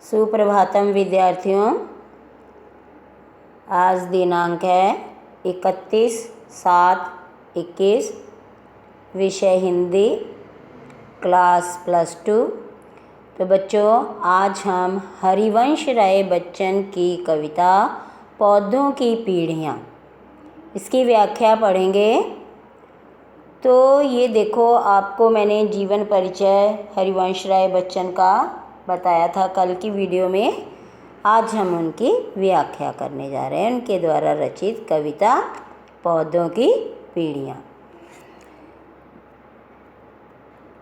सुप्रभातम विद्यार्थियों। आज दिनांक है 31/7/21। विषय हिंदी, क्लास +2। तो बच्चों, आज हम हरिवंश राय बच्चन की कविता पौधों की पीढ़ियाँ, इसकी व्याख्या पढ़ेंगे। तो ये देखो, आपको मैंने जीवन परिचय हरिवंश राय बच्चन का बताया था कल की वीडियो में। आज हम उनकी व्याख्या करने जा रहे हैं, उनके द्वारा रचित कविता पौधों की पीढ़ियाँ।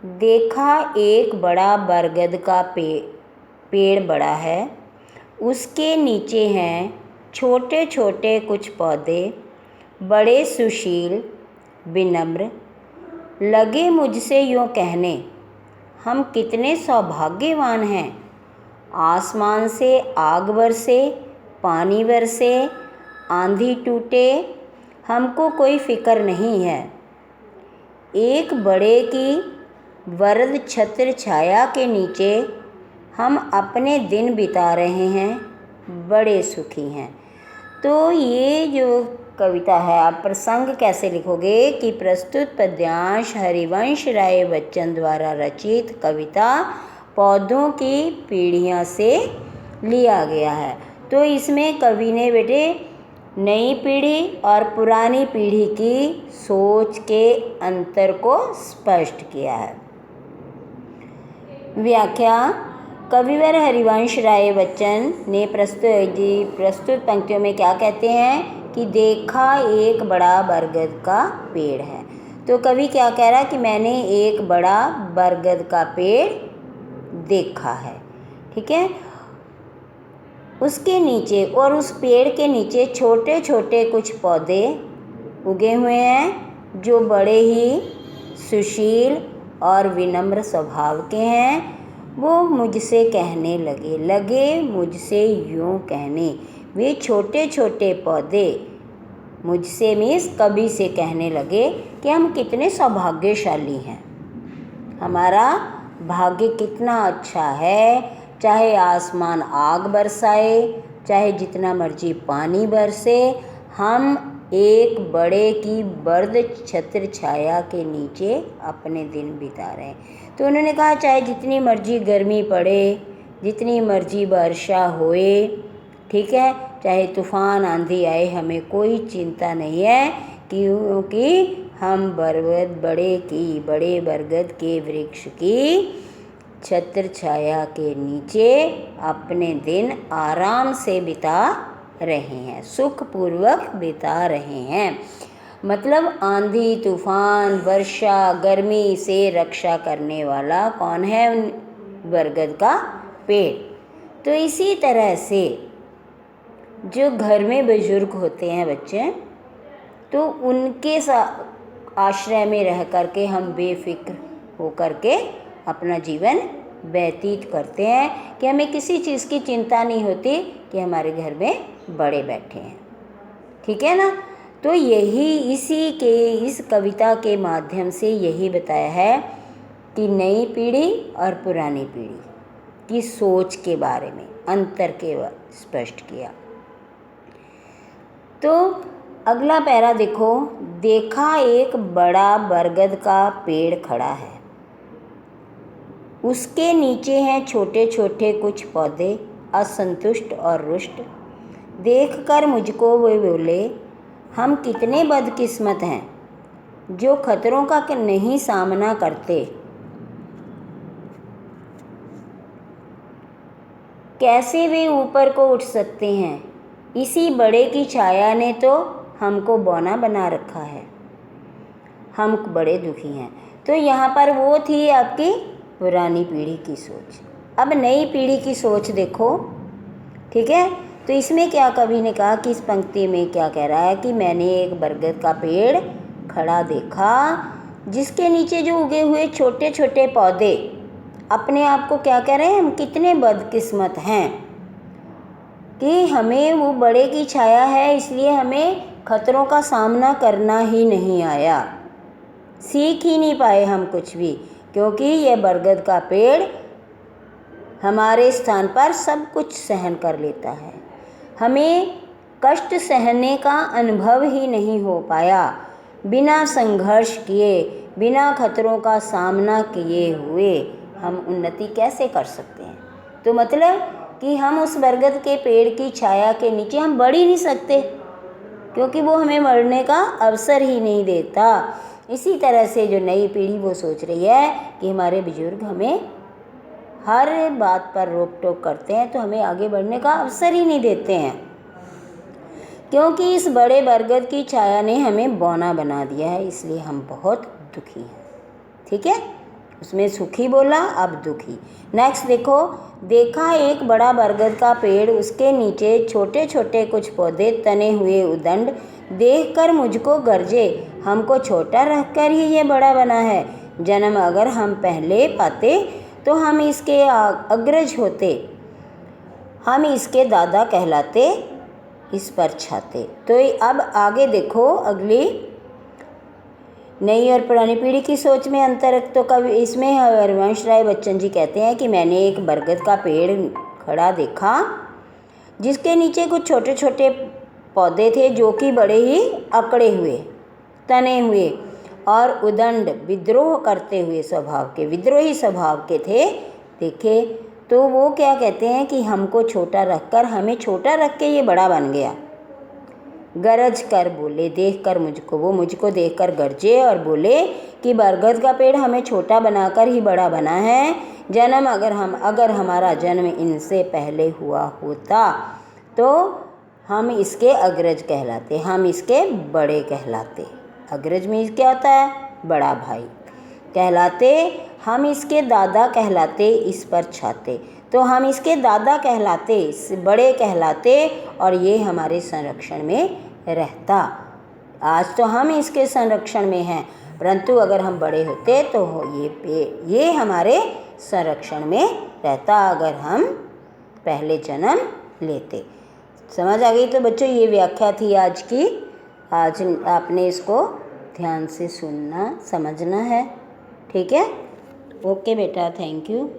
देखा एक बड़ा बरगद का पेड़ बड़ा है, उसके नीचे हैं छोटे छोटे कुछ पौधे, बड़े सुशील विनम्र, लगे मुझसे यूँ कहने, हम कितने सौभाग्यवान हैं। आसमान से आग बरसे, पानी बरसे, आंधी टूटे, हमको कोई फिक्र नहीं है। एक बड़े की वरद छत्र छाया के नीचे हम अपने दिन बिता रहे हैं, बड़े सुखी हैं। तो ये जो कविता है, आप प्रसंग कैसे लिखोगे कि प्रस्तुत पद्यांश हरिवंश राय बच्चन द्वारा रचित कविता पौधों की पीढ़ियाँ से लिया गया है। तो इसमें कवि ने बेटे नई पीढ़ी और पुरानी पीढ़ी की सोच के अंतर को स्पष्ट किया है। व्याख्या। कविवर हरिवंश राय बच्चन ने प्रस्तुत पंक्तियों में क्या कहते हैं कि देखा एक बड़ा बरगद का पेड़ है। तो कवि क्या कह रहा है कि मैंने एक बड़ा बरगद का पेड़ देखा है, ठीक है। उसके नीचे और उस पेड़ के नीचे छोटे छोटे कुछ पौधे उगे हुए हैं जो बड़े ही सुशील और विनम्र स्वभाव के हैं। वो मुझसे कहने लगे मुझसे यूँ कहने। वे छोटे छोटे पौधे मुझसे मीन्स कवि से कहने लगे कि हम कितने सौभाग्यशाली हैं, हमारा भाग्य कितना अच्छा है। चाहे आसमान आग बरसाए, चाहे जितना मर्जी पानी बरसे, हम एक बड़े की बर्द छत्र छाया के नीचे अपने दिन बिता रहे हैं। तो उन्होंने कहा चाहे जितनी मर्जी गर्मी पड़े, जितनी मर्जी वर्षा होए, ठीक है, चाहे तूफ़ान आंधी आए, हमें कोई चिंता नहीं है, क्योंकि हम बड़े बरगद के वृक्ष की छत्र छाया के नीचे अपने दिन आराम से बिता रहे हैं, सुखपूर्वक बिता रहे हैं। मतलब आंधी तूफान वर्षा गर्मी से रक्षा करने वाला कौन है? बरगद का पेड़। तो इसी तरह से जो घर में बुजुर्ग होते हैं बच्चे, तो उनके आश्रय में रह करके हम बेफिक्र हो करके अपना जीवन व्यतीत करते हैं कि हमें किसी चीज़ की चिंता नहीं होती कि हमारे घर में बड़े बैठे हैं, ठीक है ना। तो यही इस कविता के माध्यम से यही बताया है कि नई पीढ़ी और पुरानी पीढ़ी की सोच के बारे में अंतर के स्पष्ट किया। तो अगला पैरा देखो। देखा एक बड़ा बरगद का पेड़ खड़ा है, उसके नीचे हैं छोटे छोटे कुछ पौधे, असंतुष्ट और रुष्ट। देखकर मुझको वे बोले, हम कितने बदकिस्मत हैं जो खतरों का नहीं सामना करते। कैसे वे ऊपर को उठ सकते हैं, इसी बड़े की छाया ने तो हमको बौना बना रखा है, हम बड़े दुखी हैं। तो यहाँ पर वो थी आपकी पुरानी पीढ़ी की सोच। अब नई पीढ़ी की सोच देखो, ठीक है। तो इसमें क्या कवि ने कहा कि इस पंक्ति में क्या कह रहा है कि मैंने एक बरगद का पेड़ खड़ा देखा, जिसके नीचे जो उगे हुए छोटे छोटे पौधे अपने आप को क्या कह रहे हैं, हम कितने बदकिस्मत हैं कि हमें वो बड़े की छाया है, इसलिए हमें खतरों का सामना करना ही नहीं आया, सीख ही नहीं पाए हम कुछ भी, क्योंकि यह बरगद का पेड़ हमारे स्थान पर सब कुछ सहन कर लेता है। हमें कष्ट सहने का अनुभव ही नहीं हो पाया। बिना संघर्ष किए, बिना खतरों का सामना किए हुए हम उन्नति कैसे कर सकते हैं? तो मतलब कि हम उस बरगद के पेड़ की छाया के नीचे हम बढ़ ही नहीं सकते, क्योंकि वो हमें बढ़ने का अवसर ही नहीं देता। इसी तरह से जो नई पीढ़ी वो सोच रही है कि हमारे बुजुर्ग हमें हर बात पर रोक टोक करते हैं, तो हमें आगे बढ़ने का अवसर ही नहीं देते हैं, क्योंकि इस बड़े बरगद की छाया ने हमें बौना बना दिया है, इसलिए हम बहुत दुखी हैं। ठीक है, उसमें सुखी बोला, अब दुखी। नेक्स्ट देखो, देखा एक बड़ा बरगद का पेड़, उसके नीचे छोटे छोटे कुछ पौधे, तने हुए उदंड, देखकर मुझको गरजे, हमको छोटा रखकर ही ये बड़ा बना है। जन्म अगर हम पहले पाते तो हम इसके अग्रज होते, हम इसके दादा कहलाते, इस पर छाते। तो अब आगे देखो, अगली नई और पुरानी पीढ़ी की सोच में अंतर। तो कवि इसमें हरिवंश राय बच्चन जी कहते हैं कि मैंने एक बरगद का पेड़ खड़ा देखा, जिसके नीचे कुछ छोटे छोटे पौधे थे जो कि बड़े ही अकड़े हुए, तने हुए और उदंड, विद्रोह करते हुए स्वभाव के, विद्रोही स्वभाव के थे। देखे तो वो क्या कहते हैं कि हमको छोटा रखकर, हमें छोटा रख के ये बड़ा बन गया। गरज कर बोले, देख कर मुझको, वो मुझको देखकर गरजे और बोले कि बरगद का पेड़ हमें छोटा बनाकर ही बड़ा बना है। जन्म अगर हमारा जन्म इनसे पहले हुआ होता तो हम इसके अग्रज कहलाते, हम इसके बड़े कहलाते। अग्रज में क्या होता है? बड़ा भाई कहलाते। हम इसके दादा कहलाते, इस पर छाते। तो हम इसके दादा कहलाते, बड़े कहलाते, और ये हमारे संरक्षण में रहता। आज तो हम इसके संरक्षण में हैं, परंतु अगर हम बड़े होते तो ये हमारे संरक्षण में रहता, अगर हम पहले जन्म लेते। समझ आ गई? तो बच्चों, ये व्याख्या थी आज की। आज आपने इसको ध्यान से सुनना, समझना है। ठीक है? ओके बेटा, थैंक यू।